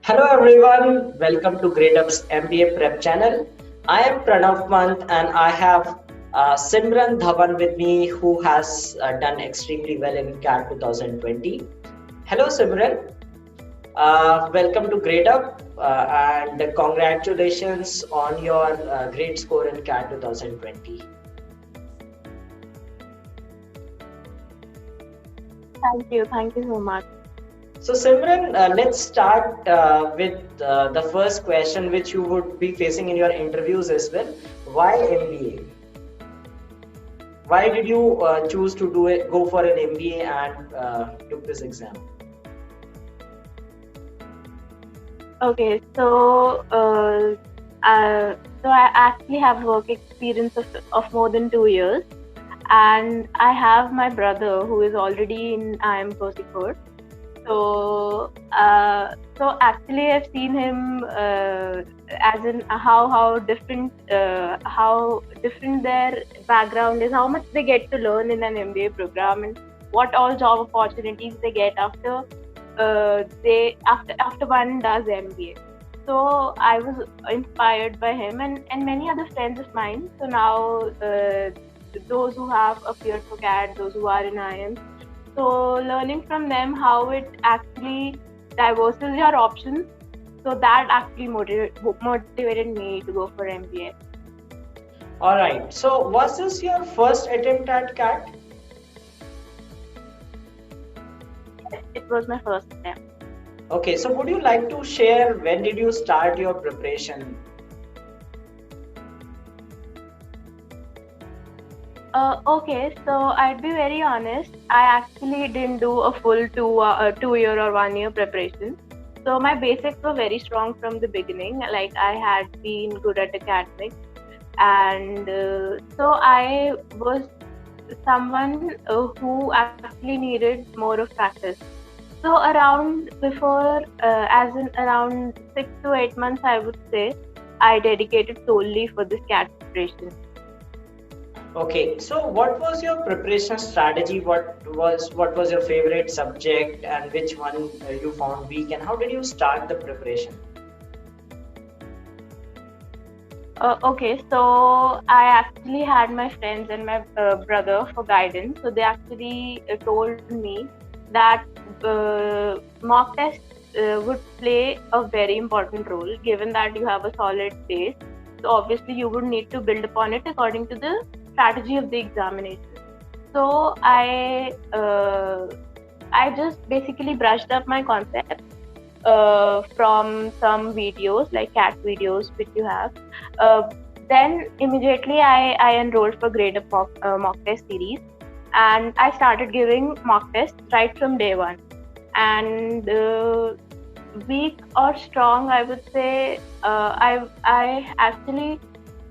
Hello everyone, welcome to GradeUp's MBA Prep channel. I am Pranav Mant and I have Simran Dhawan with me who has done extremely well in CAT 2020. Hello Simran, welcome to GradeUp and congratulations on your great score in CAT 2020. Thank you so much. So Simran, let's start with the first question which you would be facing in your interviews as well. Why MBA? Why did you choose to go for an MBA and took this exam? Okay, so I actually have work experience of more than 2 years, and I have my brother who is already in IIM Kozhikode. So actually, I've seen him as in how different their background is, how much they get to learn in an MBA program, and what all job opportunities they get after one does MBA. So I was inspired by him and many other friends of mine. So now those who have appeared for CAT, those who are in IIM, so learning from them how it actually diversifies your options. So that actually motivated me to go for MBA. All right. So was this your first attempt at CAT? It was my first attempt. Okay. So would you like to share when did you start your preparation? Okay, so I'd be very honest. I actually didn't do a full 2 year or 1 year preparation. So my basics were very strong from the beginning. Like I had been good at academics, and so I was someone who actually needed more of practice. So around 6 to 8 months, I would say, I dedicated solely for this CAT preparation. Okay, so what was your preparation strategy? What was your favorite subject and which one you found weak and how did you start the preparation? Okay, so I actually had my friends and my brother for guidance. So they actually told me that mock tests would play a very important role, given that you have a solid base. So obviously you would need to build upon it according to the strategy of the examination. So I just basically brushed up my concepts from some videos like CAT videos which you have. Then immediately I enrolled for GradeUp mock test series, and I started giving mock tests right from day one. And weak or strong, I would say, I actually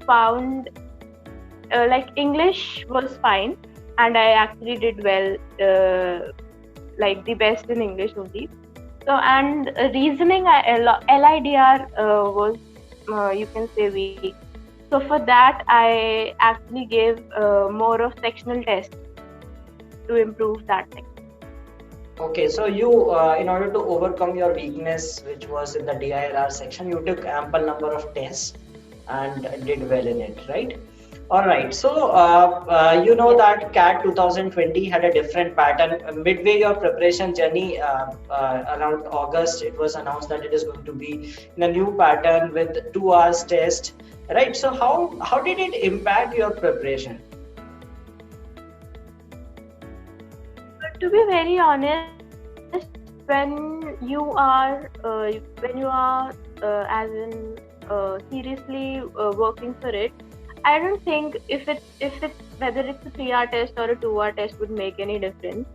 found like English was fine, and I actually did well, like the best in English only. So and reasoning, LIDR was you can say weak. So for that, I actually gave more of sectional tests to improve that section. Okay, so you, in order to overcome your weakness, which was in the DIRR section, you took ample number of tests and did well in it, right? All right. So, you know that CAT 2020 had a different pattern. Midway your preparation journey, around August, it was announced that it is going to be in a new pattern with 2 hours test, right? So, how did it impact your preparation? But to be very honest, when you are as in seriously working for it, I don't think if it's whether it's a 3 hour test or a 2 hour test would make any difference.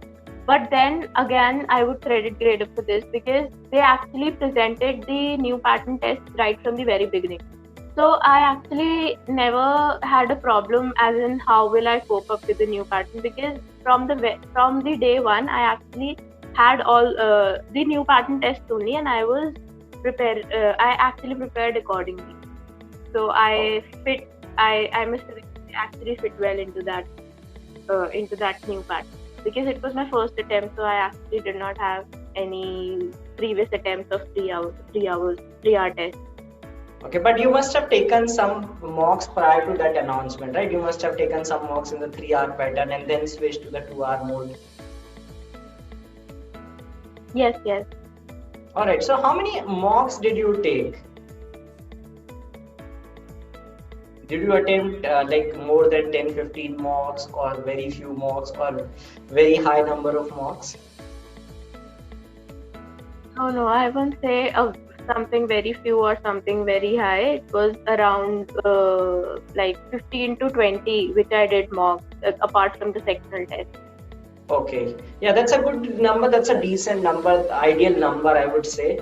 But then again, I would credit GradeUp for this because they actually presented the new pattern test right from the very beginning. So I actually never had a problem as in how will I cope up with the new pattern, because from the day one I actually had all the new pattern tests only, and I was prepared. I actually prepared accordingly. So I must actually fit well into that new pattern because it was my first attempt. So I actually did not have any previous attempts of 3 hour test. Okay, but you must have taken some mocks prior to that announcement, right? You must have taken some mocks in the 3-hour pattern and then switched to the 2-hour mode. Yes. All right. So how many mocks did you take? Did you attempt like more than 10, 15 mocks, or very few mocks, or very high number of mocks? Oh no, I won't say something very few or something very high. It was around like 15 to 20, which I did mock apart from the sectional test. Okay, yeah, that's a good number. That's a decent number, ideal number, I would say.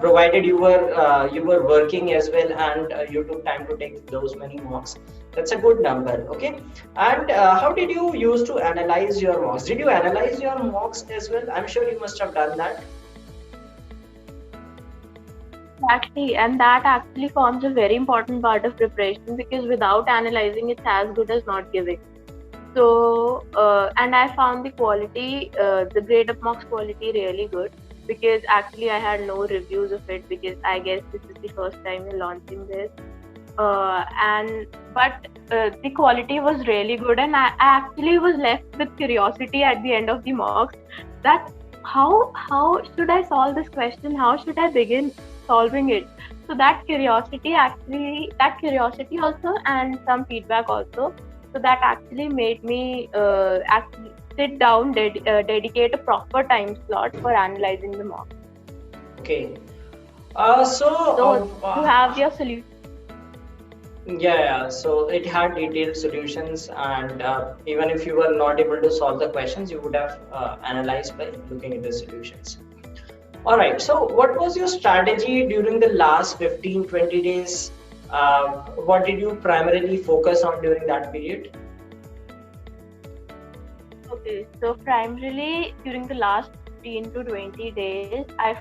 Provided you were working as well and you took time to take those many mocks, that's a good number. Okay, and how did you use to analyze your mocks? Did you analyze your mocks as well? I'm sure you must have done that. Exactly, and that actually forms a very important part of preparation, because without analyzing, it's as good as not giving. So, and I found the quality, the grade of mocks quality really good, because actually I had no reviews of it, because I guess this is the first time we're launching this. But the quality was really good, and I actually was left with curiosity at the end of the mocks, that how should I solve this question? How should I begin solving it? So that curiosity also, and some feedback also. So that actually made me actually sit down, dedicate a proper time slot for analyzing the mock. Okay. So you have your solution. Yeah, so it had detailed solutions, and even if you were not able to solve the questions, you would have analyzed by looking at the solutions. All right, so what was your strategy during the last 15-20 days? What did you primarily focus on during that period? Okay, so primarily during the last 15 to 20 days, I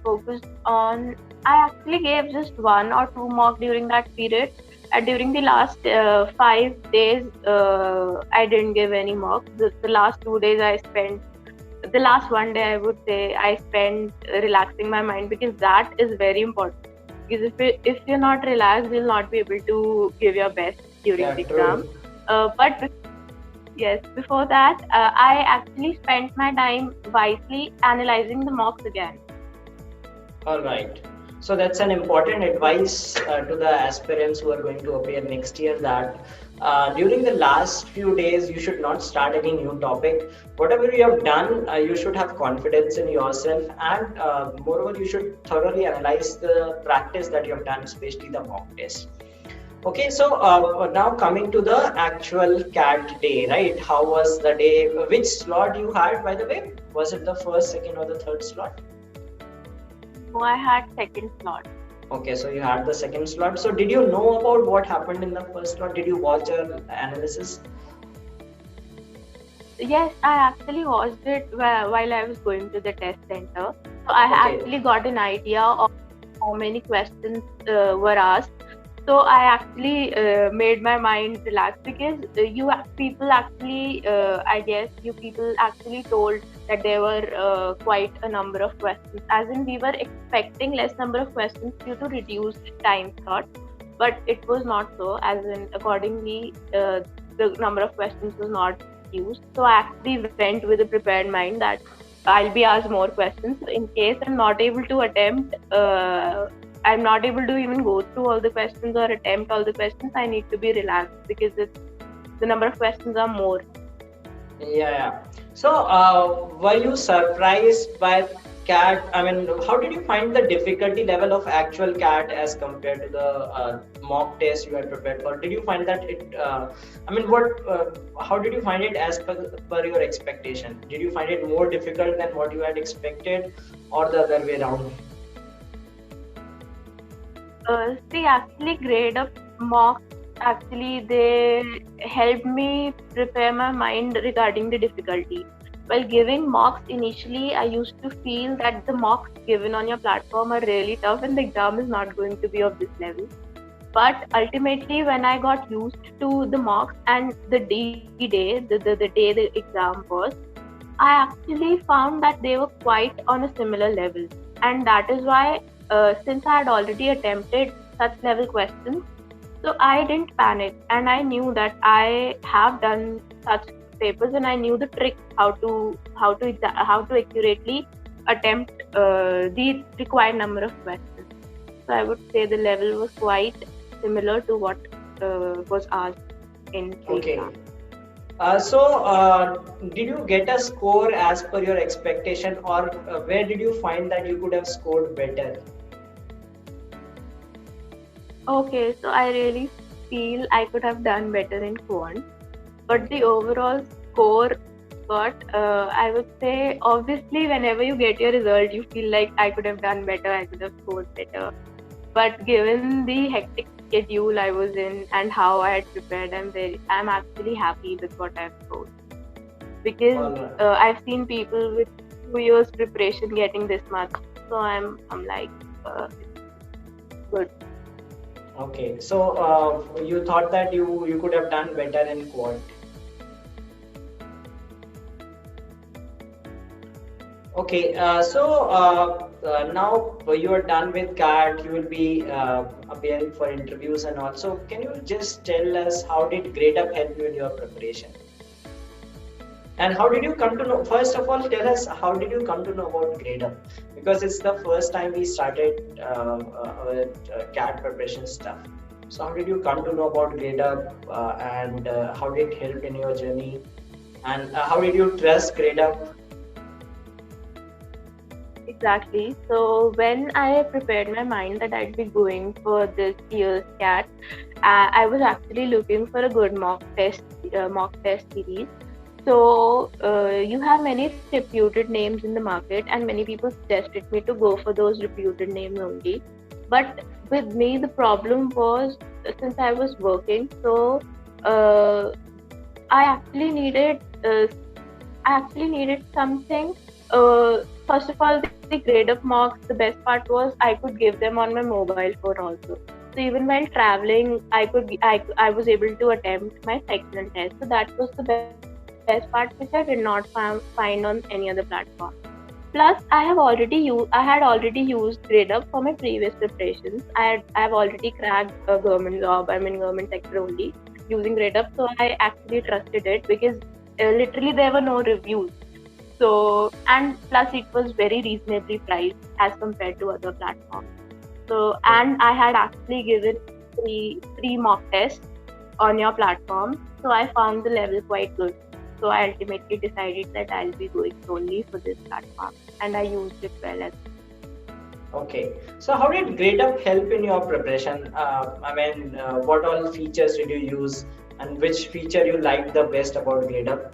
actually gave just 1 or 2 mock during that period. During the last 5 days, I didn't give any mock. The last 2 days the last 1 day, I would say, I spent relaxing my mind, because that is very important. Because if you're not relaxed, you'll not be able to give your best during the exam. But yes, before that, I actually spent my time wisely analyzing the mocks again. All right. So that's an important advice to the aspirants who are going to appear next year, that during the last few days, you should not start any new topic. Whatever you have done, you should have confidence in yourself, and moreover, you should thoroughly analyze the practice that you have done, especially the mock test. Okay, so now coming to the actual CAT day, right? How was the day? Which slot you had, by the way? Was it the first, second, or the third slot? No, I had second slot. Okay, so you had the second slot. So did you know about what happened in the first slot? Did you watch your analysis? Yes, I actually watched it while I was going to the test center. So I actually got an idea of how many questions were asked. So I actually made my mind relaxed, because you people actually told that there were quite a number of questions. As in, we were expecting less number of questions due to reduced time slot, but it was not so. As in, accordingly, the number of questions was not used. So I actually went with a prepared mind that I'll be asked more questions. So in case I'm not able to attempt, I'm not able to even go through all the questions or attempt all the questions, I need to be relaxed, because the number of questions are more. Yeah. So were you surprised by CAT? I mean, how did you find the difficulty level of actual CAT as compared to the mock test you had prepared for? Did you find that how did you find it as per your expectation? Did you find it more difficult than what you had expected, or the other way around? Actually, grade of mock, actually, they helped me prepare my mind regarding the difficulty. While giving mocks initially, I used to feel that the mocks given on your platform are really tough and the exam is not going to be of this level. But ultimately, when I got used to the mocks and the day, the day the exam was, I actually found that they were quite on a similar level, and that is why, since I had already attempted such level questions, so I didn't panic, and I knew that I have done such papers, and I knew the trick how to accurately attempt the required number of questions. So I would say the level was quite similar to what was asked in the Okay. exam. Did you get a score as per your expectation, or where did you find that you could have scored better? Okay, so I really feel I could have done better in quant, but the overall score got, I would say, obviously, whenever you get your result, you feel like I could have done better, I could have scored better. But given the hectic schedule I was in and how I had prepared, I'm actually happy with what I've scored. Because Alright. I've seen people with 2 years preparation getting this much, so I'm like, good. Okay, so you thought that you could have done better in quant. Okay, now you are done with CAT, you will be appearing for interviews and all. So can you just tell us how did GradeUp help you in your preparation? And how did you come to know? First of all, tell us how did you come to know about GradeUp? Because it's the first time we started our CAT preparation stuff. So how did you come to know about GradeUp, and how did it help in your journey? And how did you trust GradeUp? Exactly. So when I prepared my mind that I'd be going for this year's CAT, I was actually looking for a good mock test series. So you have many reputed names in the market, and many people suggested me to go for those reputed names only. But with me, the problem was, since I was working, so I actually needed something. First of all, the GradeUp mocks, the best part was I could give them on my mobile phone also. So even while traveling, I was able to attempt my sectional test. So that was the best part, which I did not find on any other platform. Plus, I had already used GradeUp for my previous preparations. I have already cracked a government job. I'm in government sector only using GradeUp, so I actually trusted it because literally there were no reviews. So, and plus it was very reasonably priced as compared to other platforms. So, and I had actually given three mock tests on your platform. So I found the level quite good. So I ultimately decided that I'll be going solely for this platform, and I used it well as well. Okay, so how did GradeUp help in your preparation? What all features did you use, and which feature you liked the best about GradeUp?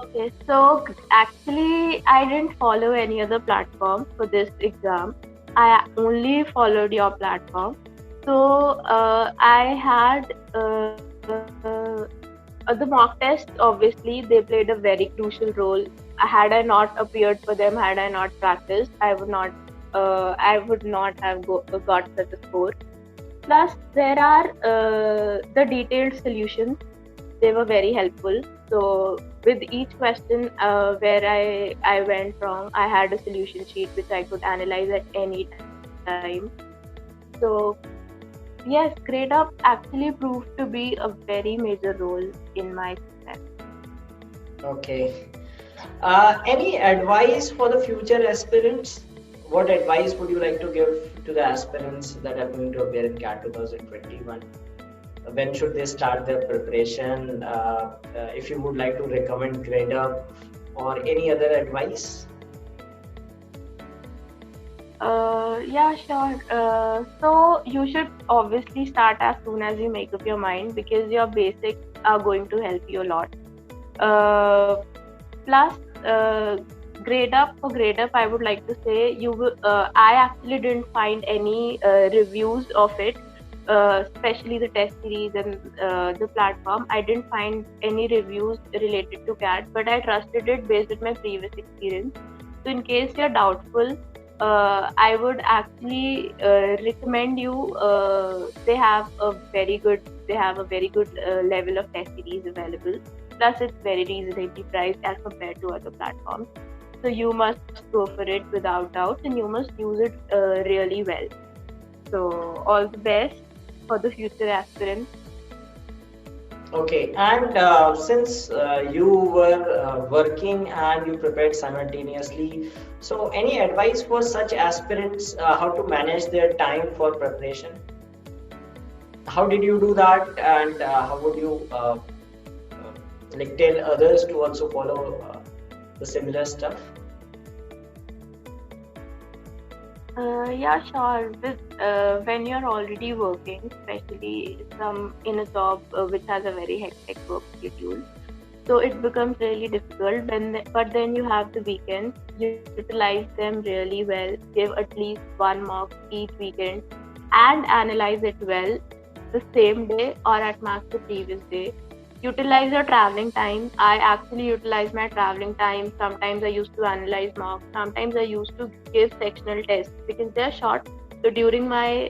Okay, so actually, I didn't follow any other platform for this exam. I only followed your platform. So I had the mock tests. Obviously, they played a very crucial role. Had I not appeared for them, had I not practiced, I would not have got such a score. Plus, there are the detailed solutions. They were very helpful. So with each question where I went wrong, I had a solution sheet which I could analyze at any time. So yes, GradeUp actually proved to be a very major role in my success. Okay. Any advice for the future aspirants? What advice would you like to give to the aspirants that are going to appear in CAT 2021? When should they start their preparation? If you would like to recommend GradeUp or any other advice? Yeah, sure. So you should obviously start as soon as you make up your mind, because your basics are going to help you a lot. Plus, GradeUp, I would like to say I actually didn't find any reviews of it, especially the test series and the platform. I didn't find any reviews related to CAT, but I trusted it based on my previous experience. So in case you're doubtful, I would actually recommend you. They have a very good level of test series available. Plus, it's very reasonably priced as compared to other platforms. So you must go for it without doubt, and you must use it really well. So all the best for the future aspirants. Okay, and since you were working and you prepared simultaneously, so any advice for such aspirants how to manage their time for preparation? How did you do that, and how would you like tell others to also follow the similar stuff? Yeah, sure. When you're already working, especially in a job which has a very hectic work schedule, so it becomes really difficult. But then you have the weekends. You utilize them really well. Give at least one mock each weekend, and analyze it well the same day or at max the previous day. Utilize your traveling time. I actually utilize my traveling time. Sometimes I used to analyze mocks. Sometimes I used to give sectional tests because they're short. So during my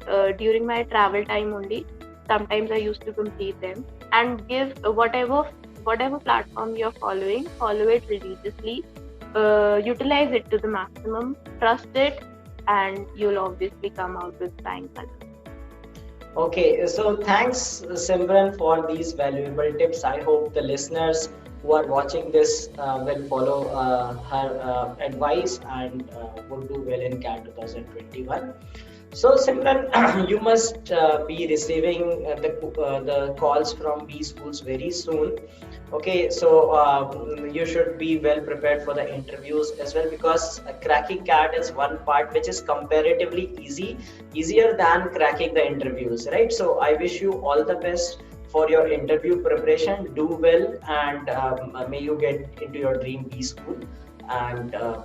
travel time only, sometimes I used to complete them and give whatever platform you're following, follow it religiously. Utilize it to the maximum. Trust it, and you'll obviously come out with flying colors. Okay, so thanks, Simran, for these valuable tips. I hope the listeners who are watching this will follow her advice and would do well in CAT 2021. So, Simran, you must be receiving the calls from B schools very soon. Okay, so you should be well prepared for the interviews as well, because cracking CAT is one part which is comparatively easier than cracking the interviews, right? So I wish you all the best for your interview preparation. Do well, and may you get into your dream B school. And uh,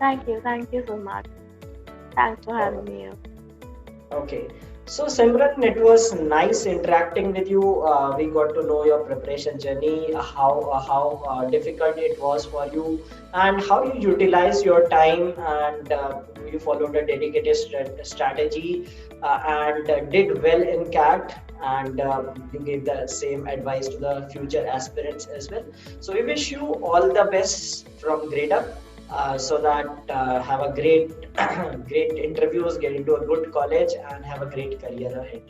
Thank you so much. Thanks for having me here. Okay. So Simran, it was nice interacting with you. We got to know your preparation journey, how difficult it was for you, and how you utilize your time, and you followed a dedicated strategy, and did well in CAT, and you gave the same advice to the future aspirants as well. So we wish you all the best from Grade Up, so that have a great great interviews, get into a good college, and have a great career ahead.